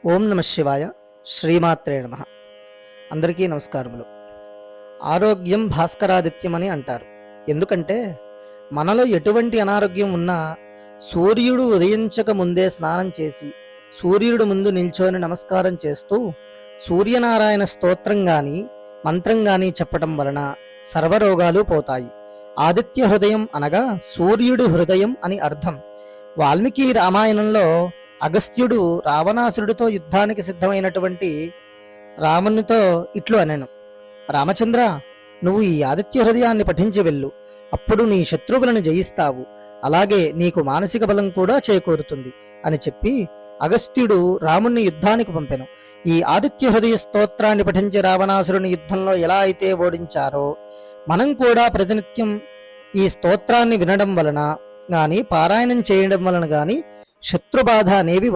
ఓం నమ శివాయ. శ్రీమాత్రే నమ. అందరికీ నమస్కారములు. ఆరోగ్యం భాస్కరాదిత్యం అని అంటారు. ఎందుకంటే మనలో ఎటువంటి అనారోగ్యం ఉన్నా సూర్యుడు ఉదయించక ముందే స్నానం చేసి సూర్యుడు ముందు నిల్చొని నమస్కారం చేస్తూ సూర్యనారాయణ స్తోత్రం గాని మంత్రం గాని చెప్పటం వలన సర్వరోగాలు పోతాయి. ఆదిత్య హృదయం అనగా సూర్యుడు హృదయం అని అర్థం. వాల్మీకి రామాయణంలో అగస్త్యుడు రావణాసురుడితో యుద్ధానికి సిద్ధమైనటువంటి రామునితో ఇట్లు అనెను: రామచంద్ర, నువ్వు ఈ ఆదిత్య హృదయాన్ని పఠించి వెళ్ళు, అప్పుడు నీ శత్రువులను జయిస్తావు, అలాగే నీకు మానసిక బలం కూడా చేకూరుతుంది అని చెప్పి అగస్త్యుడు రాముణ్ణి యుద్ధానికి పంపెను. ఈ ఆదిత్య హృదయ స్తోత్రాన్ని పఠించి రావణాసురుని యుద్ధంలో ఎలా అయితే ఓడించారో మనం కూడా ప్రతినిత్యం ఈ స్తోత్రాన్ని వినడం వలన గాని పారాయణం చేయడం వలన గాని శత్రుబాధ అనేవి